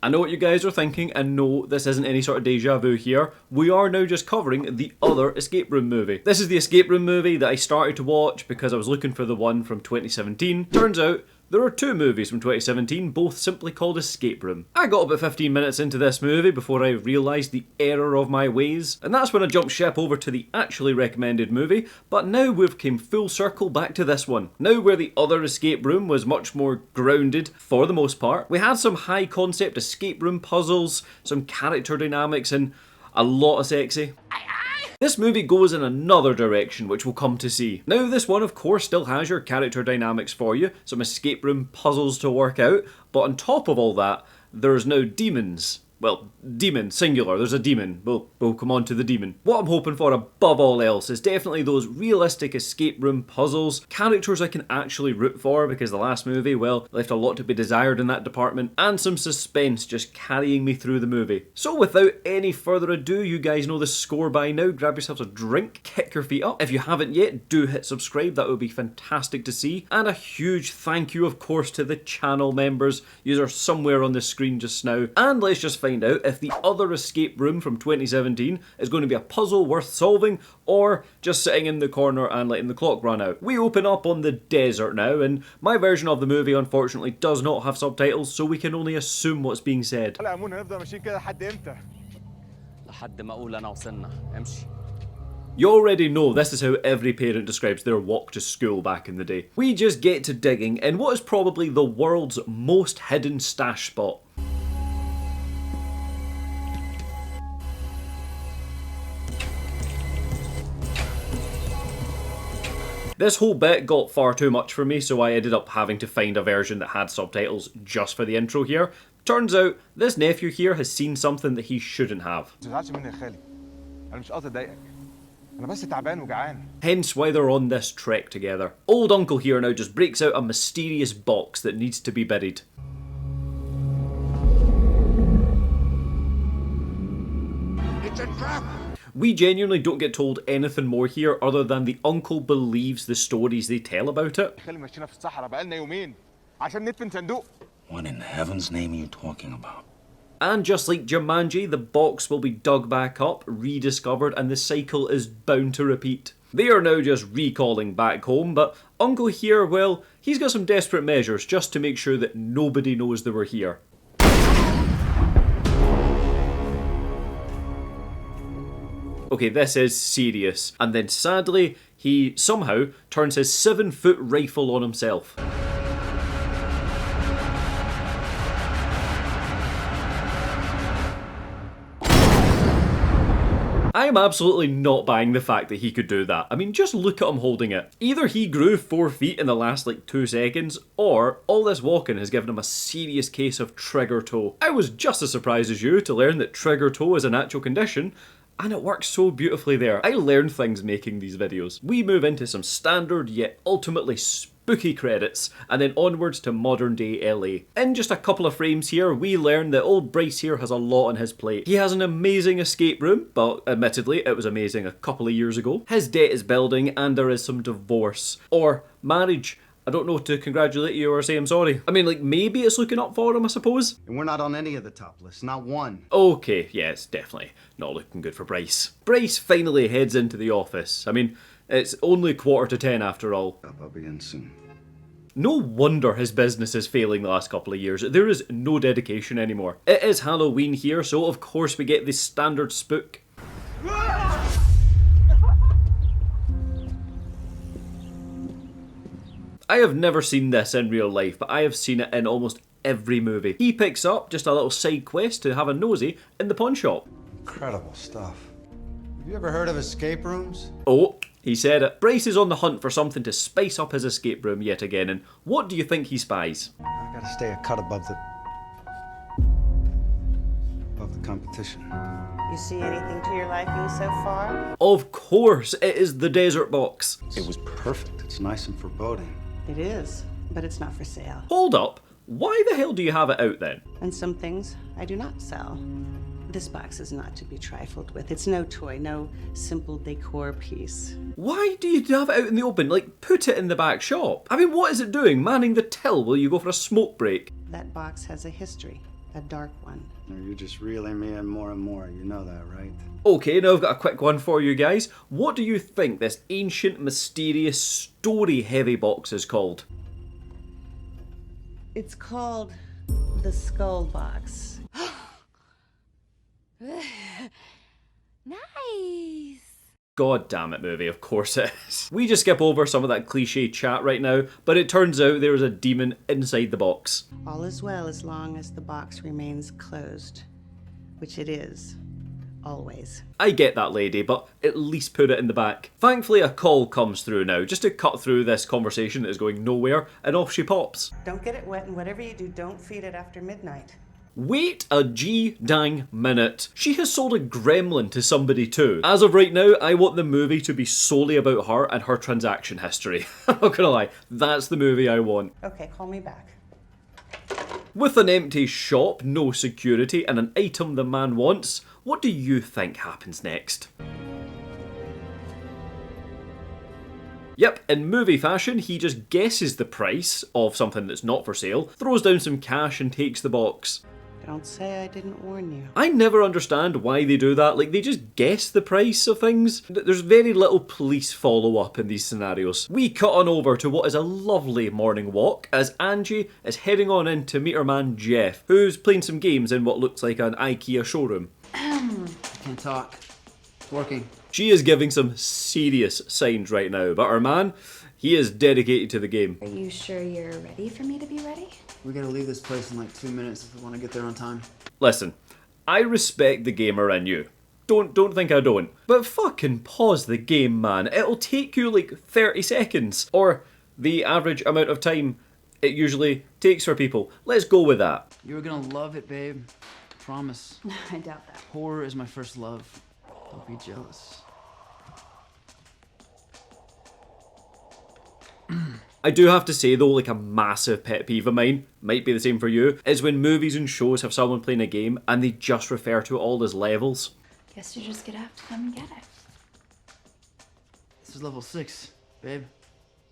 I know what you guys are thinking, and no, this isn't any sort of deja vu here. We are now just covering the other escape room movie. This is the escape room movie that I started to watch because I was looking for the one from 2017. Turns out, there are two movies from 2017, both simply called Escape Room. I got about 15 minutes into this movie before I realised the error of my ways, and that's when I jumped ship over to the actually recommended movie, but now we've came full circle back to this one. Now where the other Escape Room was much more grounded, for the most part, we had some high concept escape room puzzles, some character dynamics, and a lot of sexy. This movie goes in another direction, which we'll come to see. Now, this one, of course, still has your character dynamics for you, some escape room puzzles to work out, but on top of all that, there's now demons. Well, demon, singular, there's a demon. We'll come on to the demon. What I'm hoping for above all else is definitely those realistic escape room puzzles, characters I can actually root for, because the last movie, well, left a lot to be desired in that department, and some suspense just carrying me through the movie. So without any further ado, you guys know the score by now, grab yourselves a drink, kick your feet up. If you haven't yet, do hit subscribe, that would be fantastic to see. And a huge thank you, of course, to the channel members. Yous are somewhere on the screen just now. And let's just find out if the other escape room from 2017 is going to be a puzzle worth solving or just sitting in the corner and letting the clock run out. We open up on the desert now, and my version of the movie unfortunately does not have subtitles, so we can only assume what's being said. You already know this is how every parent describes their walk to school back in the day. We just get to digging in what is probably the world's most hidden stash spot. This whole bit got far too much for me, so I ended up having to find a version that had subtitles just for the intro here. Turns out, this nephew here has seen something that he shouldn't have. Hence why they're on this trek together. Old uncle here now just breaks out a mysterious box that needs to be buried. It's a trap! We genuinely don't get told anything more here other than the uncle believes the stories they tell about it. What in heaven's name are you talking about? And just like Jumanji, the box will be dug back up, rediscovered, and the cycle is bound to repeat. They are now just recalling back home, but uncle here, well, he's got some desperate measures just to make sure that nobody knows they were here. Okay, this is serious. And then sadly, he somehow turns his 7-foot rifle on himself. I am absolutely not buying the fact that he could do that. I mean, just look at him holding it. Either he grew 4 feet in the last like 2 seconds, or all this walking has given him a serious case of trigger toe. I was just as surprised as you to learn that trigger toe is an actual condition, and it works so beautifully there. I learn things making these videos. We move into some standard yet ultimately spooky credits, and then onwards to modern day LA. In just a couple of frames here, we learn that old Bryce here has a lot on his plate. He has an amazing escape room, but admittedly it was amazing a couple of years ago. His debt is building, and there is some divorce. Or marriage. I don't know to congratulate you or say I'm sorry. I mean, like, maybe it's looking up for him, I suppose? And we're not on any of the top lists, not one. Okay, yeah, it's definitely not looking good for Bryce. Bryce finally heads into the office. I mean, it's only 9:45 after all. I'll be in soon. No wonder his business is failing the last couple of years. There is no dedication anymore. It is Halloween here, so of course we get the standard spook. I have never seen this in real life, but I have seen it in almost every movie. He picks up just a little side quest to have a nosy in the pawn shop. Incredible stuff. Have you ever heard of escape rooms? Oh, he said it. Bryce is on the hunt for something to spice up his escape room yet again, and what do you think he spies? I gotta stay a cut above the competition. You see anything to your liking so far? Of course, it is the desert box. It was perfect. It's nice and foreboding. It is, but it's not for sale. Hold up, why the hell do you have it out then? And some things I do not sell. This box is not to be trifled with. It's no toy, no simple decor piece. Why do you have it out in the open? Like, put it in the back shop. I mean, what is it doing? Manning the till while you go for a smoke break? That box has a history, a dark one. You're just reeling me in more and more. You know that, right? Okay, now I've got a quick one for you guys. What do you think this ancient, mysterious, story-heavy box is called? It's called the Skull Box. Nice. God damn it, movie, of course it is. We just skip over some of that cliche chat right now, but it turns out there is a demon inside the box. All is well as long as the box remains closed, which it is. Always. I get that, lady, but at least put it in the back. Thankfully, a call comes through now, just to cut through this conversation that is going nowhere, and off she pops. Don't get it wet, and whatever you do, don't feed it after midnight. Wait a g-dang minute. She has sold a gremlin to somebody too. As of right now, I want the movie to be solely about her and her transaction history. I'm not gonna lie, that's the movie I want. Okay, call me back. With an empty shop, no security, and an item the man wants, what do you think happens next? Yep, in movie fashion, he just guesses the price of something that's not for sale, throws down some cash and takes the box. Don't say I didn't warn you. I never understand why they do that, like they just guess the price of things. There's very little police follow-up in these scenarios. We cut on over to what is a lovely morning walk as Angie is heading on in to meet her man Jeff, who's playing some games in what looks like an IKEA showroom. Can't talk. It's working. She is giving some serious signs right now, but her man, he is dedicated to the game. Are you sure you're ready for me to be ready? We gotta leave this place in like 2 minutes if we want to get there on time. Listen, I respect the gamer in you. Don't think I don't. But fucking pause the game, man. It'll take you like 30 seconds. Or the average amount of time it usually takes for people. Let's go with that. You're gonna love it, babe. Promise. I doubt that. Horror is my first love. Don't be jealous. I do have to say though, like a massive pet peeve of mine, might be the same for you, is when movies and shows have someone playing a game and they just refer to it all as levels. Guess you just gonna have to come and get it. This is level 6, babe.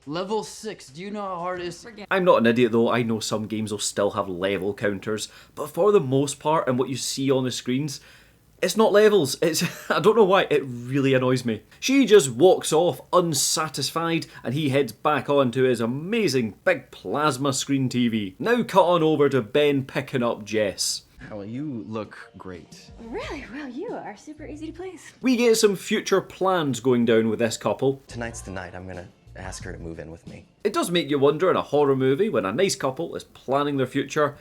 Level 6. Do you know how hard it is? I'm not an idiot though, I know some games will still have level counters, but for the most part and what you see on the screens, it's not levels, it's, I don't know why, it really annoys me. She just walks off unsatisfied and he heads back on to his amazing big plasma screen TV. Now cut on over to Ben picking up Jess. Well, you look great. Really? Well, you are super easy to please. We get some future plans going down with this couple. Tonight's the night I'm gonna ask her to move in with me. It does make you wonder in a horror movie when a nice couple is planning their future,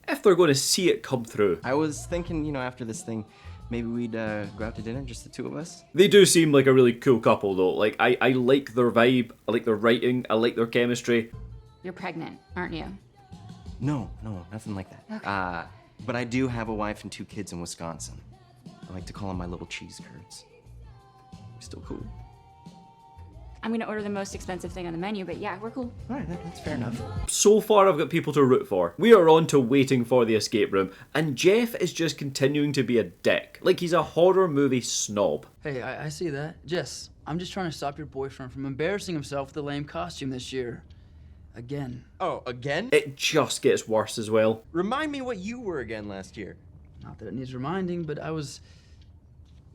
if they're going to see it come through. I was thinking, after this thing, maybe we'd go out to dinner, just the two of us. They do seem like a really cool couple though. Like, I like their vibe, I like their writing, I like their chemistry. You're pregnant, aren't you? No, nothing like that. Okay. But I do have a wife and 2 kids in Wisconsin. I like to call them my little cheese curds. Still cool. I'm gonna order the most expensive thing on the menu, but yeah, we're cool. All right, that's fair enough. So far I've got people to root for. We are on to waiting for the escape room, and Jeff is just continuing to be a dick. Like he's a horror movie snob. Hey, I see that. Jess, I'm just trying to stop your boyfriend from embarrassing himself with the lame costume this year. Again. Oh, again? It just gets worse as well. Remind me what you were again last year. Not that it needs reminding, but I was...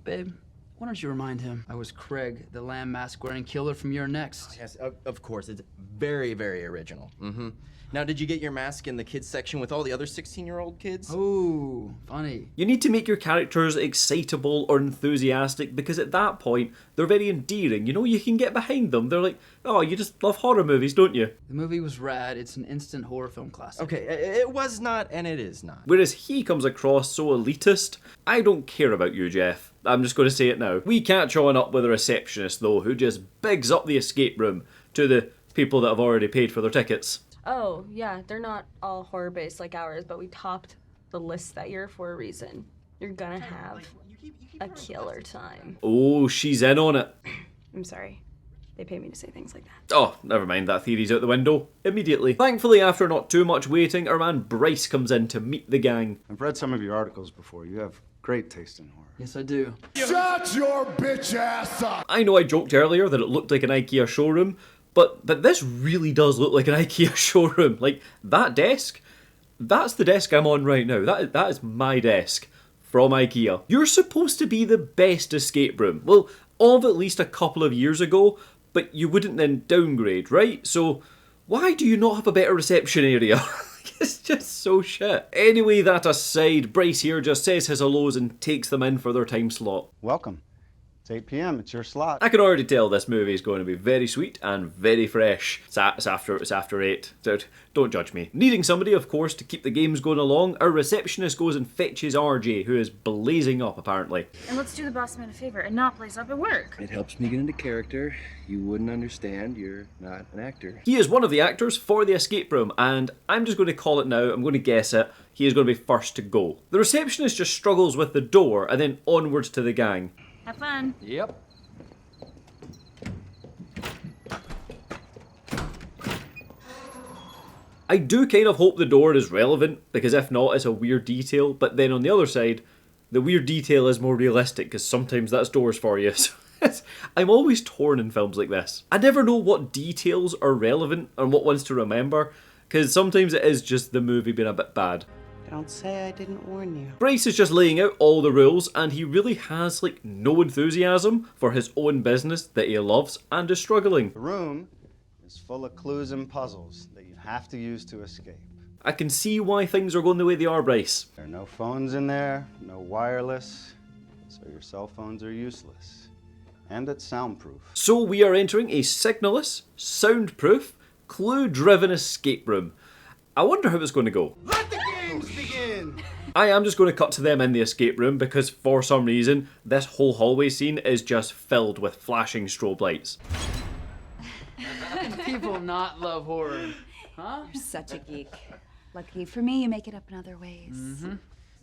Babe, why don't you remind him? I was Craig, the lamb mask-wearing killer from Your Next. Yes, of course. It's very, very original. Mm-hmm. Now, did you get your mask in the kids section with all the other 16-year-old kids? Oh, funny. You need to make your characters excitable or enthusiastic because at that point, they're very endearing. You can get behind them. They're like, oh, you just love horror movies, don't you? The movie was rad. It's an instant horror film classic. Okay, it was not, and it is not. Whereas he comes across so elitist, I don't care about you, Jeff. I'm just going to say it now. We catch on up with a receptionist, though, who just bigs up the escape room to the people that have already paid for their tickets. Oh, yeah, they're not all horror-based like ours, but we topped the list that year for a reason. You're gonna have a killer time. Oh, she's in on it. I'm sorry. They pay me to say things like that. Oh, never mind, that theory's out the window. Immediately. Thankfully, after not too much waiting, our man Bryce comes in to meet the gang. I've read some of your articles before. You have great taste in horror. Yes, I do. Shut your bitch ass up! I know I joked earlier that it looked like an IKEA showroom, but this really does look like an IKEA showroom. Like, that desk, That's the desk I'm on right now. That is my desk from IKEA. You're supposed to be the best escape room. Well, of at least a couple of years ago, but you wouldn't then downgrade, right? So why do you not have a better reception area? It's just so shit. Anyway, that aside, Bryce here just says his hellos and takes them in for their time slot. Welcome. It's 8 p.m. It's your slot. I can already tell this movie is going to be very sweet and very fresh. It's after 8. So don't judge me. Needing somebody, of course, to keep the games going along, our receptionist goes and fetches RJ, who is blazing up apparently. And let's do the boss man a favor and not blaze up at work. It helps me get into character. You wouldn't understand. You're not an actor. He is one of the actors for the escape room, and I'm just going to call it now. I'm going to guess it. He is going to be first to go. The receptionist just struggles with the door and then onwards to the gang. Have fun. Yep. I do kind of hope the door is relevant, because if not, it's a weird detail. But then on the other side, the weird detail is more realistic, because sometimes that's doors for you. So I'm always torn in films like this. I never know what details are relevant and what ones to remember, because sometimes it is just the movie being a bit bad. Don't say I didn't warn you. Bryce is just laying out all the rules, and he really has like no enthusiasm for his own business that he loves and is struggling. The room is full of clues and puzzles that you have to use to escape. I can see why things are going the way they are, Bryce. There are no phones in there, no wireless, so your cell phones are useless. And it's soundproof. So we are entering a signalless, soundproof, clue-driven escape room. I wonder how it's going to go. Let the games begin! I am just going to cut to them in the escape room because for some reason this whole hallway scene is just filled with flashing strobe lights. People not love horror, huh? You're such a geek. Lucky for me, you make it up in other ways. Mm-hmm.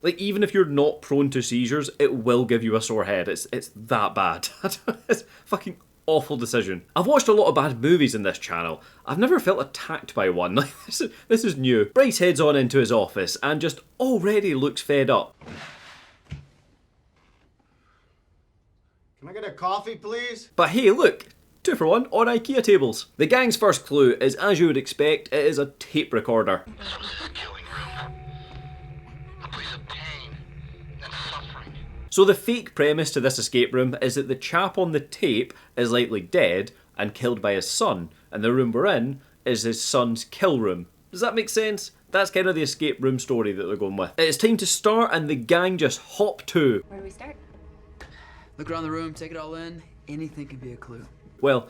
Like, even if you're not prone to seizures, it will give you a sore head. It's that bad. It's a fucking awful decision. I've watched a lot of bad movies in this channel. I've never felt attacked by one. Like, this is new. Bryce heads on into his office and just already looks fed up. Can I get a coffee, please? But hey, look! 2 for 1 on IKEA tables. The gang's first clue is, as you would expect, it is a tape recorder. This was the killing room. A place of pain and suffering. So the fake premise to this escape room is that the chap on the tape is likely dead and killed by his son, and the room we're in is his son's kill room. Does that make sense? That's kind of the escape room story that they're going with. It's time to start and the gang just hop to. Where do we start? Look around the room, take it all in. Anything can be a clue. Well,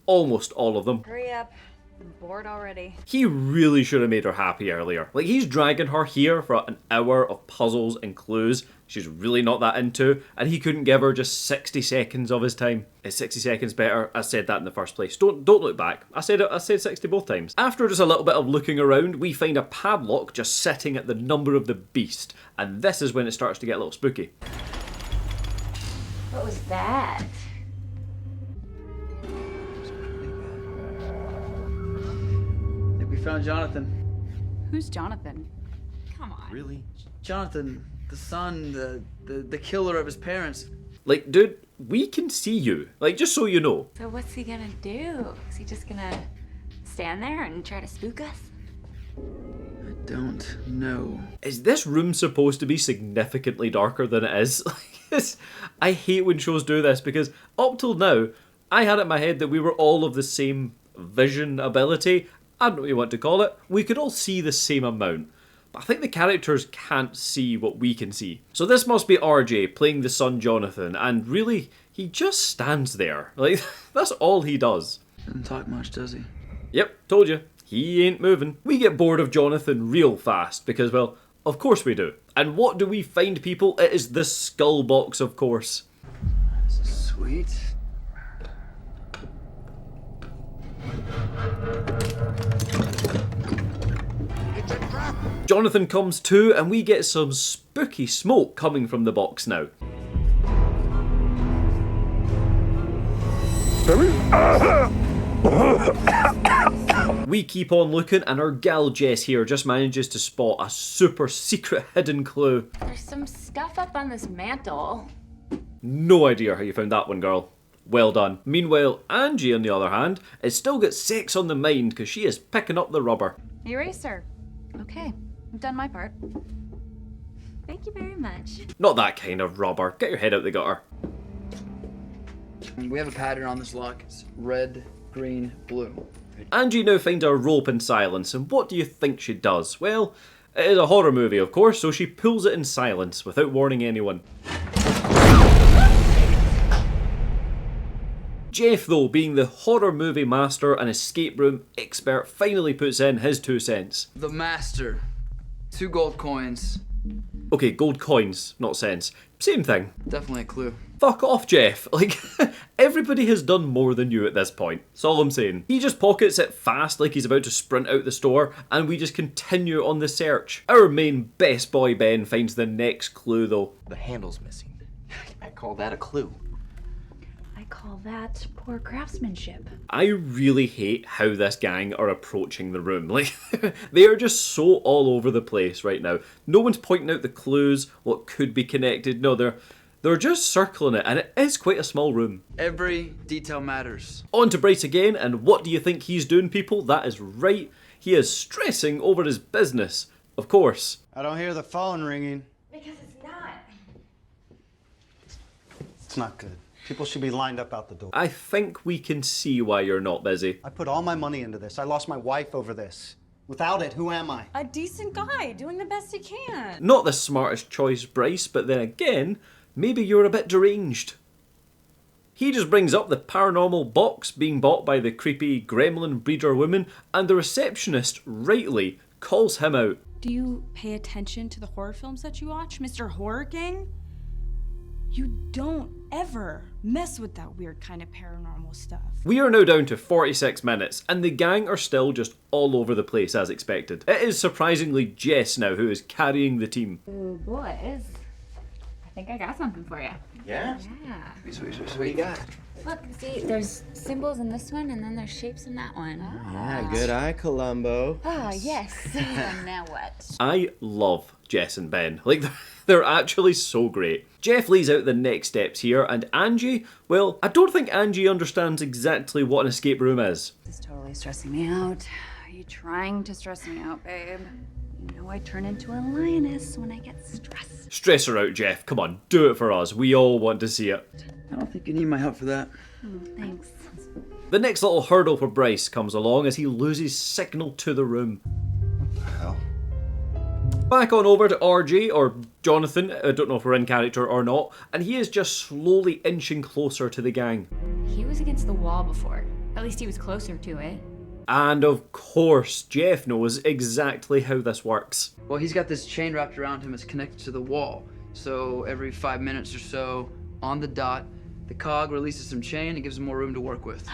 almost all of them. Hurry up. I'm bored already. He really should have made her happy earlier. Like, he's dragging her here for an hour of puzzles and clues she's really not that into, and he couldn't give her just 60 seconds of his time. Is 60 seconds better? I said that in the first place. Don't look back. I said 60 both times. After just a little bit of looking around, we find a padlock just sitting at the number of the beast, and this is when it starts to get a little spooky. What was that? We found Jonathan. Who's Jonathan? Come on. Really? Jonathan, the son, the killer of his parents. Like, dude, we can see you. Like, just so you know. So what's he gonna do? Is he just gonna stand there and try to spook us? I don't know. Is this room supposed to be significantly darker than it is? I hate when shows do this because up till now, I had it in my head that we were all of the same vision ability. I don't know what you want to call it. We could all see the same amount. But I think the characters can't see what we can see. So this must be RJ playing the son Jonathan, and really, he just stands there. Like, that's all he does. Doesn't talk much, does he? Yep, told you. He ain't moving. We get bored of Jonathan real fast because, well, of course we do. And what do we find, people? It is the skull box, of course. This is sweet. Jonathan comes to, and we get some spooky smoke coming from the box now. We keep on looking, and our gal Jess here just manages to spot a super secret hidden clue. There's some stuff up on this mantle. No idea how you found that one, girl. Well done. Meanwhile, Angie, on the other hand, has still got sex on the mind because she is picking up the rubber. Eraser. Okay. I've done my part. Thank you very much. Not that kind of rubber. Get your head out the gutter. We have a pattern on this lock. It's red, green, blue. Angie now finds a rope in silence, and what do you think she does? Well, it is a horror movie, of course, so she pulls it in silence without warning anyone. Jeff, though, being the horror movie master and escape room expert, finally puts in his 2 cents. The master. 2 gold coins. Okay, gold coins, not cents. Same thing. Definitely a clue. Fuck off, Jeff. Like, everybody has done more than you at this point. That's all I'm saying. He just pockets it fast like he's about to sprint out the store, and we just continue on the search. Our main best boy Ben finds the next clue, though. The handle's missing. I call that a clue. I call that poor craftsmanship. I really hate how this gang are approaching the room. Like, they are just so all over the place right now. No one's pointing out the clues, what could be connected. No, they're just circling it, and it is quite a small room. Every detail matters. On to Bryce again, and what do you think he's doing, people? That is right. He is stressing over his business. Of course. I don't hear the phone ringing. Because it's not. It's not good. People should be lined up out the door. I think we can see why you're not busy. I put all my money into this. I lost my wife over this. Without it, who am I? A decent guy doing the best he can. Not the smartest choice, Bryce, but then again, maybe you're a bit deranged. He just brings up the paranormal box being bought by the creepy gremlin breeder woman, and the receptionist, rightly, calls him out. Do you pay attention to the horror films that you watch, Mr. Horror Gang? You don't ever mess with that weird kind of paranormal stuff. We are now down to 46 minutes, and the gang are still just all over the place as expected. It is surprisingly Jess now who is carrying the team. Ooh, boys. I think I got something for you. Yeah? Yeah. Sweet. What do you got? Look, see, there's symbols in this one, and then there's shapes in that one. Yeah, good eye, Columbo. Oh, yes. Now what? I love Jess and Ben. Like, they're actually so great. Jeff lays out the next steps here, and Angie, well, I don't think Angie understands exactly what an escape room is. This is totally stressing me out. Are you trying to stress me out, babe? You know I turn into a lioness when I get stressed. Stress her out, Jeff. Come on, do it for us. We all want to see it. I don't think you need my help for that. Thanks. The next little hurdle for Bryce comes along as he loses signal to the room. What the hell? Back on over to RJ, or Jonathan, I don't know if we're in character or not, and he is just slowly inching closer to the gang. He was against the wall before. At least he was closer to it. And of course, Jeff knows exactly how this works. Well, he's got this chain wrapped around him. It's connected to the wall. So every 5 minutes or so, on the dot, the cog releases some chain and gives him more room to work with.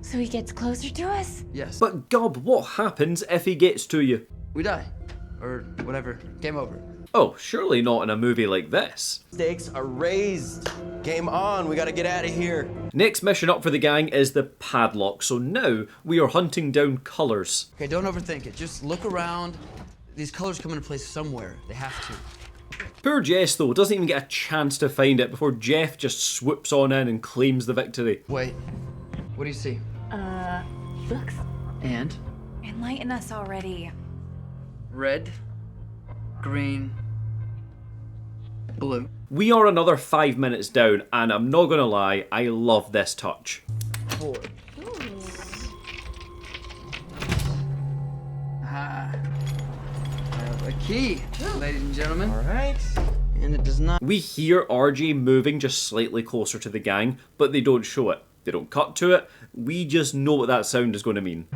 So he gets closer to us? Yes. But Gub, what happens if he gets to you? We die. Or whatever. Game over. Oh, surely not in a movie like this. Stakes are raised. Game on. We gotta get out of here. Next mission up for the gang is the padlock, so now we are hunting down colours. Okay, don't overthink it. Just look around. These colors come into place somewhere. They have to. Poor Jess, though, doesn't even get a chance to find it before Jeff just swoops on in and claims the victory. Wait. What do you see? Books. And? Enlighten us already. Red, green, blue. We are another 5 minutes down, and I'm not gonna lie, I love this touch. 4. A key, ladies and gentlemen. All right. And it does not. We hear RJ moving just slightly closer to the gang, but they don't show it. They don't cut to it. We just know what that sound is going to mean.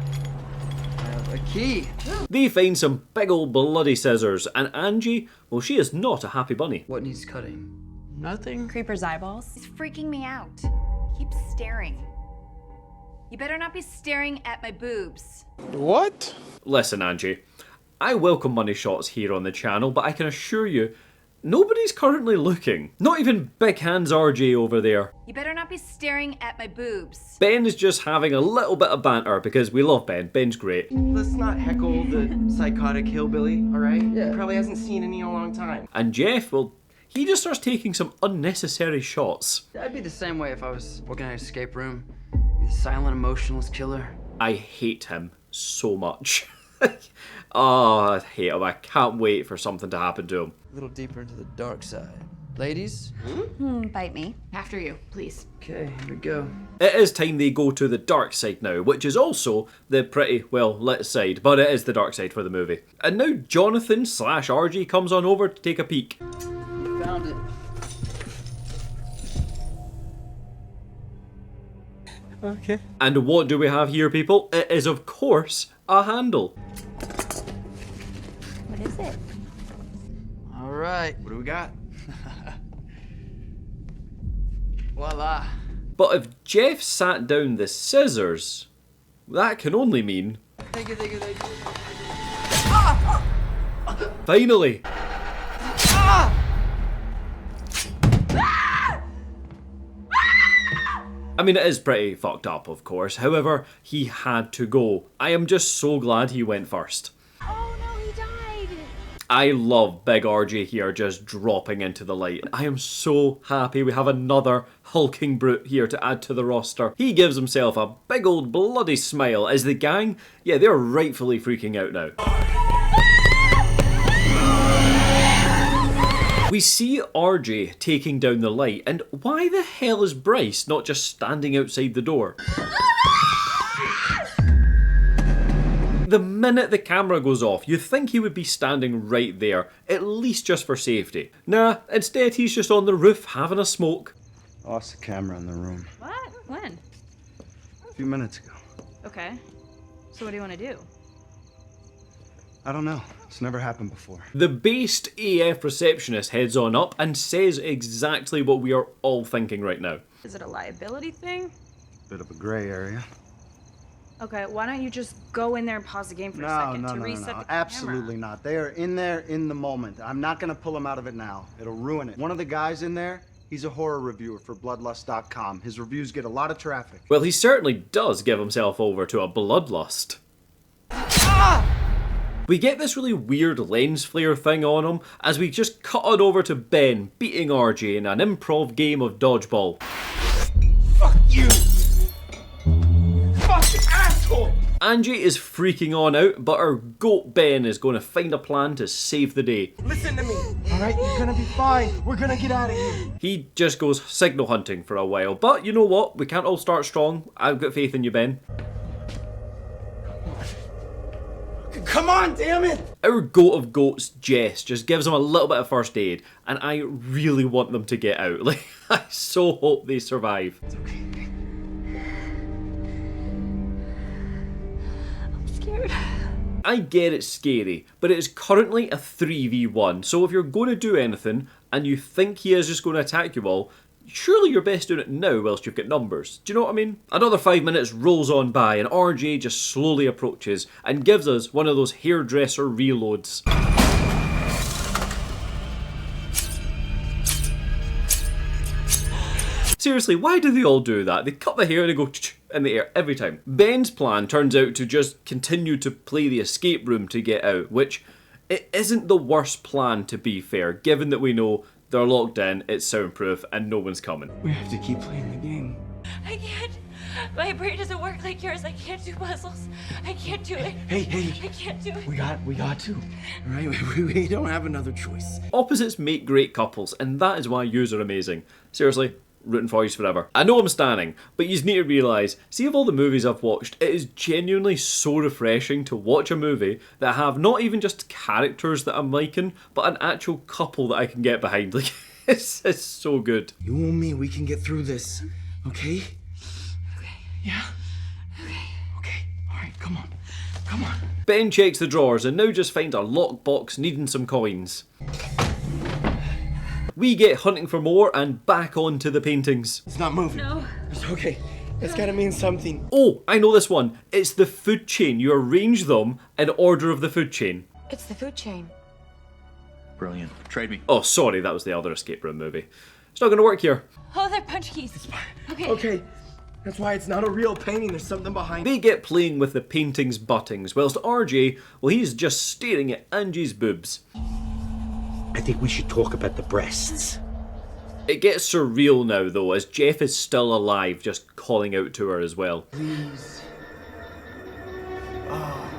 A key. They find some big old bloody scissors, and Angie, well, she is not a happy bunny. What needs cutting? Nothing. Creeper's eyeballs. It's freaking me out. Keep staring. You better not be staring at my boobs. What? Listen, Angie, I welcome money shots here on the channel, but I can assure you, nobody's currently looking. Not even Big Hands RJ over there. You better not be staring at my boobs. Ben is just having a little bit of banter because we love Ben. Ben's great. Let's not heckle the psychotic hillbilly, all right? Yeah. He probably hasn't seen any in a long time. And Jeff, well, he just starts taking some unnecessary shots. I'd be the same way if I was working at an escape room. Be the silent, emotionless killer. I hate him so much. Oh, I hate him. I can't wait for something to happen to him. A little deeper into the dark side. Ladies? Bite me. After you, please. Okay, here we go. It is time they go to the dark side now, which is also the pretty, well, lit side, but it is the dark side for the movie. And now Jonathan / RG comes on over to take a peek. Found it. Okay. And what do we have here, people? It is, of course, a handle. What is it? All right, what do we got? Voila. But if Jeff sat down the scissors, that can only mean... Thank you. Finally! I mean, it is pretty fucked up, of course. However, he had to go. I am just so glad he went first. Oh no, he died. I love Big RJ here just dropping into the light. I am so happy we have another hulking brute here to add to the roster. He gives himself a big old bloody smile as the gang, yeah, they're rightfully freaking out now. We see RJ taking down the light, and why the hell is Bryce not just standing outside the door? The minute the camera goes off, you think he would be standing right there, at least just for safety. Nah, instead he's just on the roof having a smoke. Lost the camera in the room What? When? a few minutes ago. Okay. So what do you want to do? I don't know. It's never happened before. The based AF receptionist heads on up and says exactly what we are all thinking right now. Is it a liability thing? Bit of a gray area. Okay, why don't you just go in there and pause the game for a second to reset the camera? Absolutely not. They are in there in the moment. I'm not gonna pull them out of it now. It'll ruin it. One of the guys in there, he's a horror reviewer for bloodlust.com. His reviews get a lot of traffic. Well, he certainly does give himself over to a bloodlust. We get this really weird lens flare thing on him as we just cut on over to Ben beating RJ in an improv game of dodgeball. Fuck you! Fucking asshole! Angie is freaking on out, but our goat Ben is going to find a plan to save the day. Listen to me, alright? You're gonna be fine. We're gonna get out of here. He just goes signal hunting for a while, but you know what? We can't all start strong. I've got faith in you, Ben. Come on, damn it! Our goat of goats, Jess, just gives them a little bit of first aid, and I really want them to get out. Like, I so hope they survive. It's okay. I'm scared. I get it's scary, but it is currently a 3v1, so if you're going to do anything, and you think he is just going to attack you all, surely you're best doing it now whilst you've got numbers. Do you know what I mean? Another 5 minutes rolls on by and RJ just slowly approaches and gives us one of those hairdresser reloads. Seriously, why do they all do that? They cut the hair and they go in the air every time. Ben's plan turns out to just continue to play the escape room to get out, which it isn't the worst plan to be fair, given that we know they're locked in, it's soundproof, and no one's coming. We have to keep playing the game. I can't. My brain doesn't work like yours. I can't do puzzles. I can't do it. Hey. I can't do it. We got to. All right, we don't have another choice. Opposites make great couples, and that is why yous are amazing. Seriously, rooting for yous forever. I know I'm standing, but yous need to realise, see of all the movies I've watched, it is genuinely so refreshing to watch a movie that have not even just characters that I'm liking, but an actual couple that I can get behind. Like, it's so good. You and me, we can get through this, okay? Okay. Yeah? Okay. All right, come on. Ben checks the drawers and now just finds a lockbox needing some coins. We get hunting for more and back onto the paintings. It's not moving. No. It's okay. It's gotta mean something. Oh, I know this one. It's the food chain. You arrange them in order of the food chain. It's the food chain. Brilliant. Trade me. Oh, sorry, that was the other escape room movie. It's not going to work here. Oh, they're punch keys. Okay. That's why it's not a real painting. There's something behind it. They get playing with the painting's buttings, whilst RJ, well, he's just staring at Angie's boobs. I think we should talk about the breasts. It gets surreal now, though, as Jeff is still alive, just calling out to her as well. Please. Oh.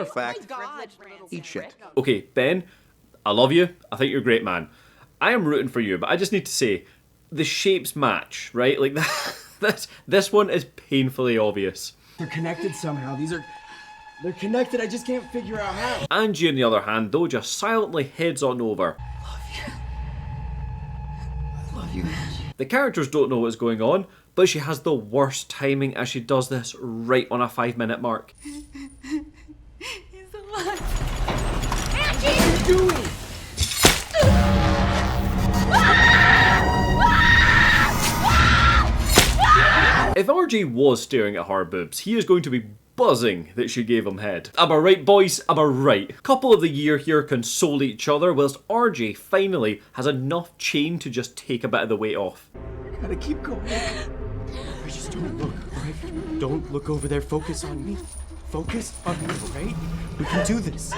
of fact, eat shit. Okay, Ben, I love you. I think you're a great man. I am rooting for you, but I just need to say, the shapes match, right? Like, this one is painfully obvious. They're connected somehow. They're connected. I just can't figure out how. Angie, on the other hand, though, just silently heads on over. I love you, Angie. The characters don't know what's going on, but she has the worst timing as she does this right on a 5-minute mark. He's alive. What are you doing? If RJ was staring at her boobs, he is going to be buzzing that she gave him head. Am I right, boys? Am I right? Couple of the year here console each other, whilst RJ finally has enough chain to just take a bit of the weight off. You gotta keep going. I just don't look, alright? Don't look over there. Focus on me. Focus on me, alright? We can do this.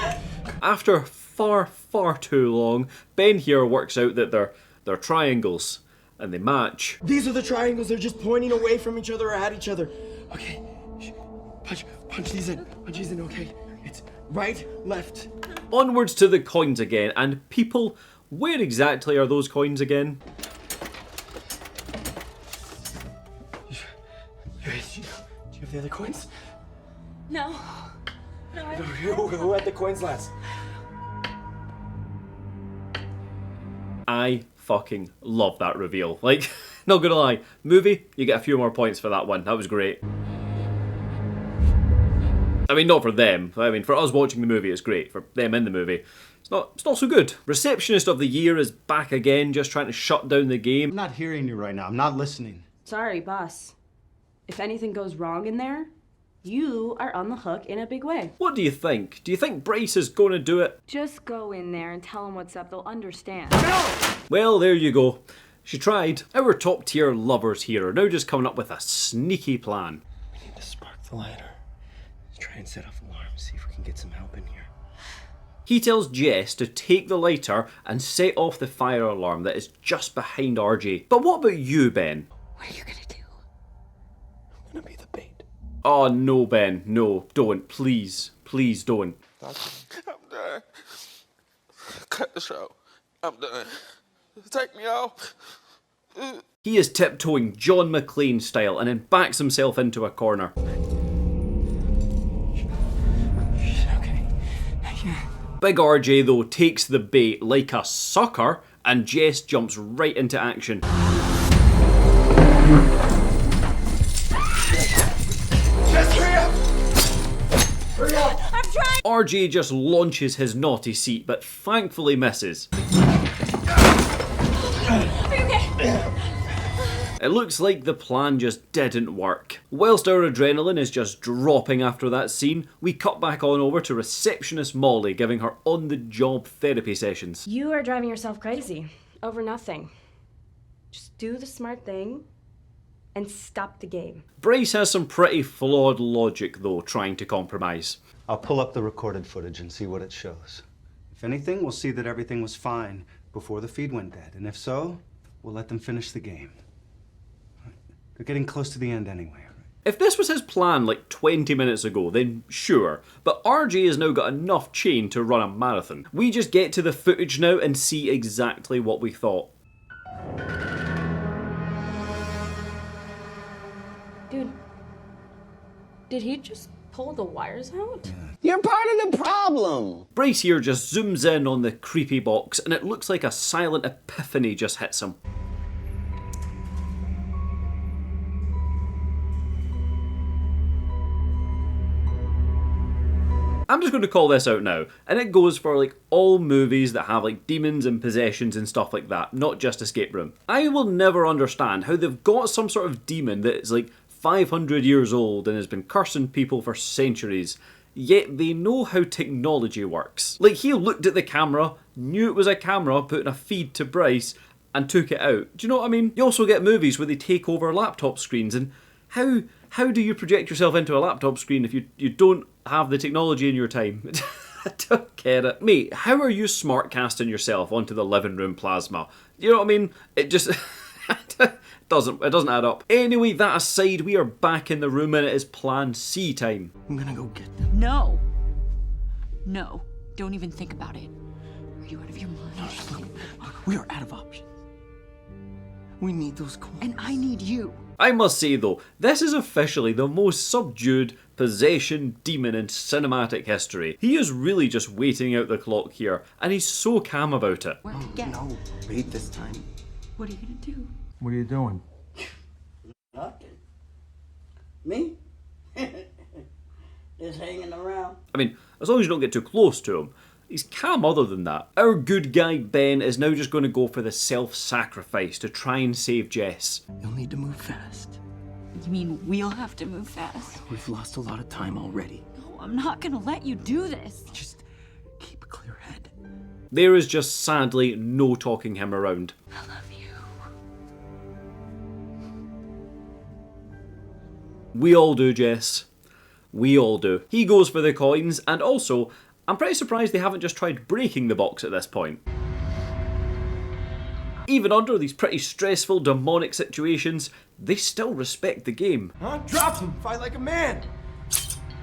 After far, far too long, Ben here works out that they're triangles, and they match. These are the triangles. They're just pointing away from each other or at each other. Okay. Punch these in. Punch these in, okay? It's right, left. Onwards to the coins again, and people, where exactly are those coins again? Do you have the other coins? No. No. Who had the coins last? I fucking love that reveal. Like, not gonna lie, movie, you get a few more points for that one. That was great. I mean, not for them. I mean, for us watching the movie, it's great. For them in the movie, it's not so good. Receptionist of the Year is back again, just trying to shut down the game. I'm not hearing you right now. I'm not listening. Sorry, boss. If anything goes wrong in there, you are on the hook in a big way. What do you think? Do you think Bryce is going to do it? Just go in there and tell them what's up. They'll understand. Well, there you go. She tried. Our top tier lovers here are now just coming up with a sneaky plan. We need to spark the lighter. Try and set off alarms, see if we can get some help in here. He tells Jess to take the lighter and set off the fire alarm that is just behind RJ. But what about you, Ben? What are you gonna do? I'm gonna be the bait. Oh no, Ben, no, don't, please, please don't. I'm done. Cut the show. I'm done. Take me off. He is tiptoeing John McClane style and then backs himself into a corner. Big RJ though takes the bait like a sucker and Jess jumps right into action. Jess, hurry up! Hurry up! I'm trying! RJ just launches his naughty seat but thankfully misses. Are you okay? It looks like the plan just didn't work. Whilst our adrenaline is just dropping after that scene, we cut back on over to receptionist Molly giving her on-the-job therapy sessions. You are driving yourself crazy over nothing. Just do the smart thing and stop the game. Bryce has some pretty flawed logic though, trying to compromise. I'll pull up the recorded footage and see what it shows. If anything, we'll see that everything was fine before the feed went dead. And if so, we'll let them finish the game. They're getting close to the end anyway. If this was his plan like 20 minutes ago, then sure. But RJ has now got enough chain to run a marathon. We just get to the footage now and see exactly what we thought. Dude, did he just pull the wires out? You're part of the problem! Bryce here just zooms in on the creepy box and it looks like a silent epiphany just hits him. I'm just going to call this out now, and it goes for like all movies that have like demons and possessions and stuff like that, not just Escape Room. I will never understand how they've got some sort of demon that is like 500 years old and has been cursing people for centuries, yet they know how technology works. Like he looked at the camera, knew it was a camera, put in a feed to Bryce, and took it out. Do you know what I mean? You also get movies where they take over laptop screens, and how do you project yourself into a laptop screen if you don't have the technology in your time? I don't get it. Mate, how are you smart casting yourself onto the living room plasma? You know what I mean? It just it doesn't add up. Anyway, that aside, we are back in the room and it is plan C time. I'm gonna go get them. No. No, don't even think about it. Are you out of your mind? No, look, we are out of options. We need those coins. And I need you. I must say though, this is officially the most subdued possession demon in cinematic history. He is really just waiting out the clock here, and he's so calm about it. Oh, no, wait this time. What are you gonna do? What are you doing? Nothing. Me? Just hanging around. I mean, as long as you don't get too close to him. He's calm other than that. Our good guy Ben is now just going to go for the self-sacrifice to try and save Jess. You'll need to move fast. You mean we'll have to move fast? We've lost a lot of time already. No, I'm not gonna let you do this. Just keep a clear head. There is just sadly no talking him around. I love you. We all do, Jess. We all do. He goes for the coins, and also, I'm pretty surprised they haven't just tried breaking the box at this point. Even under these pretty stressful, demonic situations, they still respect the game. Huh? Drop him! Fight like a man!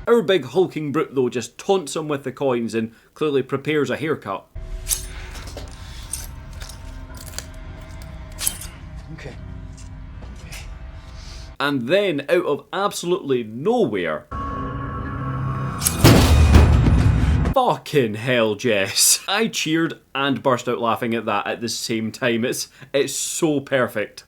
Our big hulking brute though just taunts him with the coins and clearly prepares a haircut. Okay. And then, out of absolutely nowhere... Fucking hell, Jess. I cheered and burst out laughing at that at the same time. It's so perfect.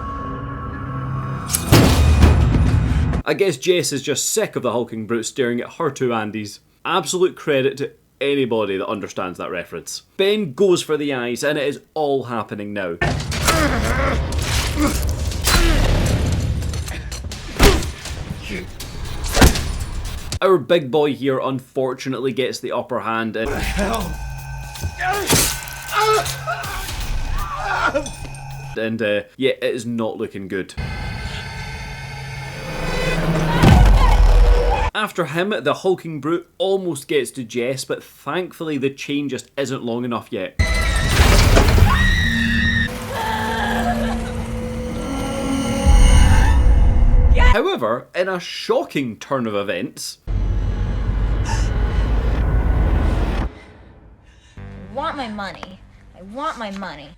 I guess Jess is just sick of the hulking brute staring at her two Andys. Absolute credit to anybody that understands that reference. Ben goes for the eyes and it is all happening now. Our big boy here unfortunately gets the upper hand and... yeah, it is not looking good. After him, the hulking brute almost gets to Jess, but thankfully the chain just isn't long enough yet. However, in a shocking turn of events... I want my money. I want my money.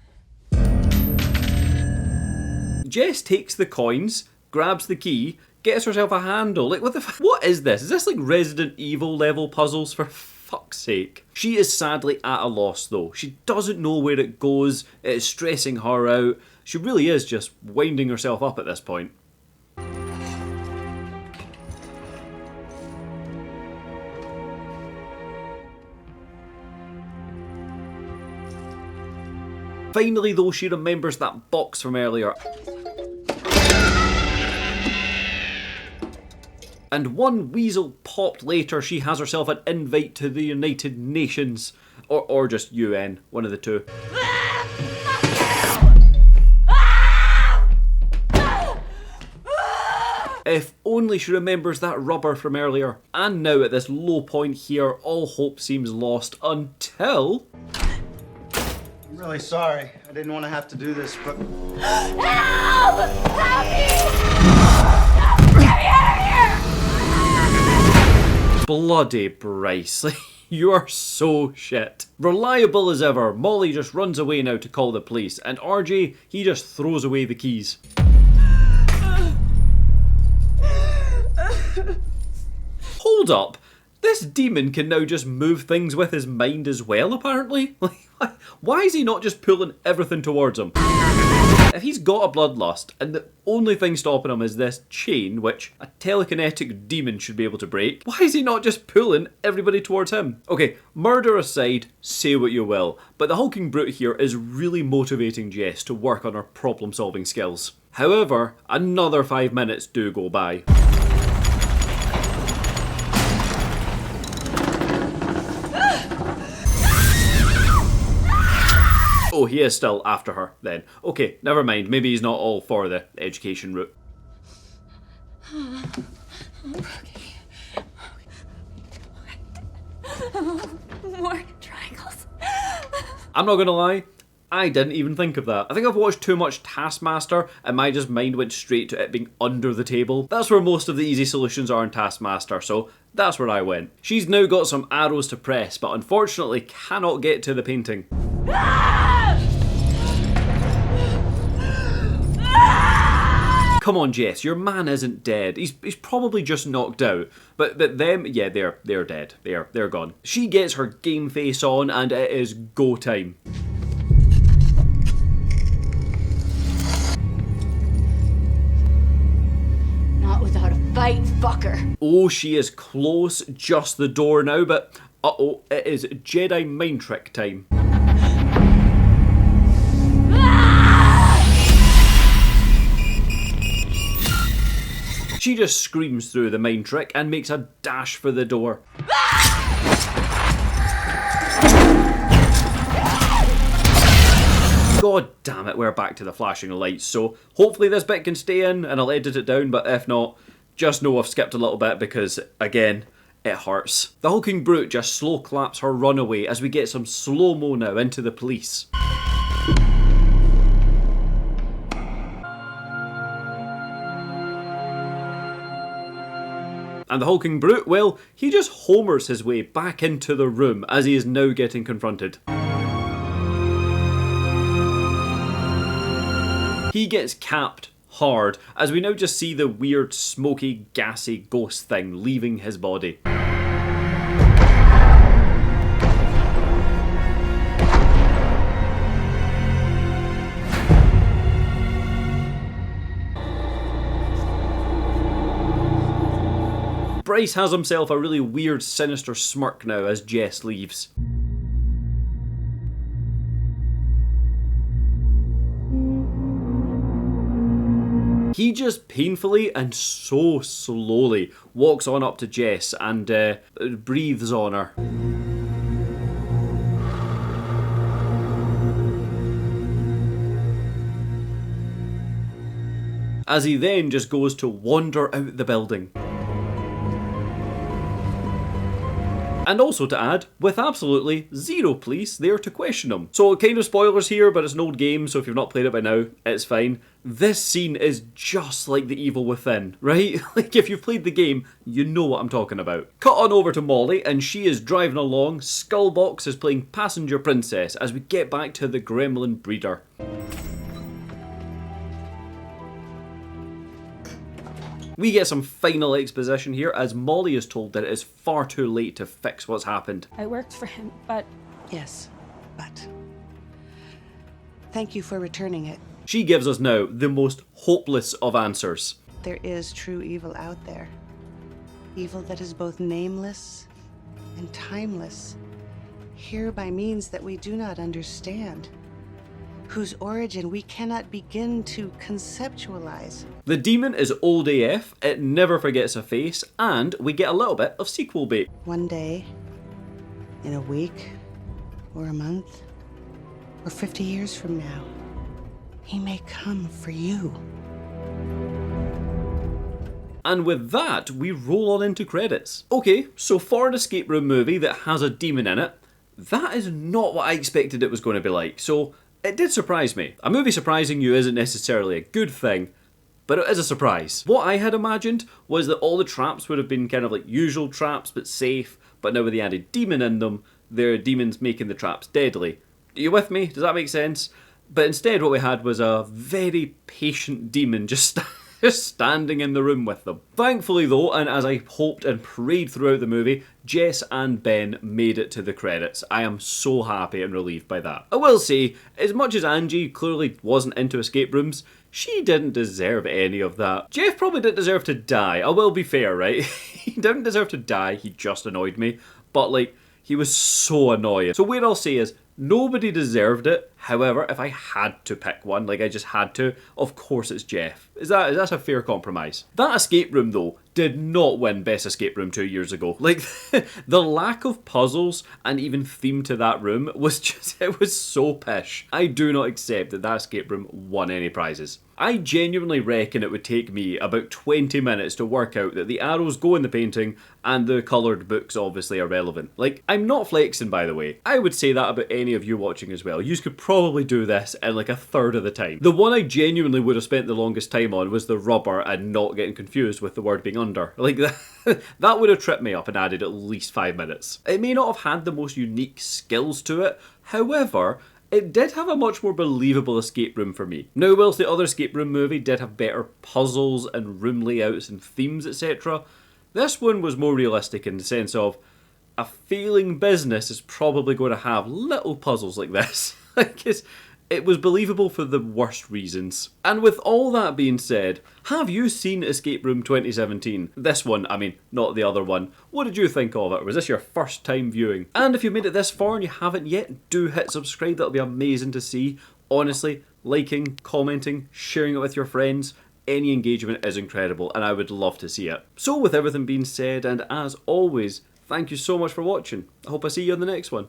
Jess takes the coins, grabs the key, gets herself a handle. Like, what is this? Is this like Resident Evil level puzzles, for fuck's sake? She is sadly at a loss though. She doesn't know where it goes. It is stressing her out. She really is just winding herself up at this point. Finally though, she remembers that box from earlier. And one weasel popped later, she has herself an invite to the United Nations. Or just UN, one of the two. If only she remembers that rubber from earlier. And now at this low point here, all hope seems lost until... I'm really sorry. I didn't want to have to do this, but... Help! Help me! Get me out of here! Bloody Bryce. You are so shit. Reliable as ever, Molly just runs away now to call the police, and RJ, he just throws away the keys. Hold up. This demon can now just move things with his mind as well, apparently? Why is he not just pulling everything towards him? If he's got a bloodlust, and the only thing stopping him is this chain, which a telekinetic demon should be able to break, why is he not just pulling everybody towards him? Okay, murder aside, say what you will, but the hulking brute here is really motivating Jess to work on her problem-solving skills. However, another 5 minutes do go by. Oh, he is still after her, then. Okay, never mind. Maybe he's not all for the education route. More triangles. I'm not gonna lie, I didn't even think of that. I think I've watched too much Taskmaster and my just mind went straight to it being under the table. That's where most of the easy solutions are in Taskmaster, so that's where I went. She's now got some arrows to press, but unfortunately cannot get to the painting. Come on, Jess, your man isn't dead. He's probably just knocked out. But them, yeah, they're dead. They're gone. She gets her game face on and it is go time. Not without a fight, fucker. Oh, she is close, just the door now, but uh-oh, it is Jedi mind trick time. She just screams through the mind trick and makes a dash for the door. God damn it, we're back to the flashing lights, so hopefully this bit can stay in and I'll edit it down, but if not, just know I've skipped a little bit because, again, it hurts. The hulking brute just slow claps her runaway as we get some slow-mo now into the police. And the hulking brute, well, he just homers his way back into the room as he is now getting confronted. He gets capped hard as we now just see the weird, smoky, gassy ghost thing leaving his body. Bryce has himself a really weird, sinister smirk now as Jess leaves. He just painfully and so slowly walks on up to Jess and breathes on her. As he then just goes to wander out the building. And also to add, with absolutely zero police there to question him. So kind of spoilers here, but it's an old game, so if you've not played it by now, it's fine. This scene is just like The Evil Within, right? Like if you've played the game, you know what I'm talking about. Cut on over to Molly, and she is driving along. Skullbox is playing Passenger Princess as we get back to the Gremlin breeder. We get some final exposition here as Molly is told that it is far too late to fix what's happened. I worked for him, but... Yes, but... Thank you for returning it. She gives us now the most hopeless of answers. There is true evil out there. Evil that is both nameless and timeless. Here by means that we do not understand. Whose origin we cannot begin to conceptualize. The demon is old AF, it never forgets a face, and we get a little bit of sequel bait. One day, in a week, or a month, or 50 years from now, he may come for you. And with that, we roll on into credits. Okay, so for an escape room movie that has a demon in it, that is not what I expected it was going to be like, so it did surprise me. A movie surprising you isn't necessarily a good thing, but it is a surprise. What I had imagined was that all the traps would have been kind of like usual traps, but safe, but now with the added demon in them, there are demons making the traps deadly. Are you with me? Does that make sense? But instead what we had was a very patient demon just standing in the room with them. Thankfully though, and as I hoped and prayed throughout the movie, Jess and Ben made it to the credits. I am so happy and relieved by that. I will say, as much as Angie clearly wasn't into escape rooms, she didn't deserve any of that. Jeff probably didn't deserve to die, I will be fair, right? He didn't deserve to die, he just annoyed me. But like, he was so annoying. So what I'll say is, nobody deserved it. However, if I had to pick one, like I just had to, of course it's Jeff. Is that a fair compromise? That escape room though did not win Best Escape Room 2 years ago. Like the lack of puzzles and even theme to that room was just, it was so pish. I do not accept that that escape room won any prizes. I genuinely reckon it would take me about 20 minutes to work out that the arrows go in the painting and the coloured books obviously are relevant. Like, I'm not flexing by the way. I would say that about any of you watching as well. You could probably probably do this in like a third of the time. The one I genuinely would have spent the longest time on was the rubber and not getting confused with the word being under. Like that would have tripped me up and added at least 5 minutes. It may not have had the most unique skills to it, however, it did have a much more believable escape room for me. Now, whilst the other escape room movie did have better puzzles and room layouts and themes, etc., this one was more realistic in the sense of a failing business is probably going to have little puzzles like this. Because it was believable for the worst reasons. And with all that being said, have you seen Escape Room 2017? This one, I mean, not the other one. What did you think of it? Was this your first time viewing? And if you made it this far and you haven't yet, do hit subscribe. That'll be amazing to see. Honestly, liking, commenting, sharing it with your friends, any engagement is incredible and I would love to see it. So with everything being said, and as always, thank you so much for watching. I hope I see you on the next one.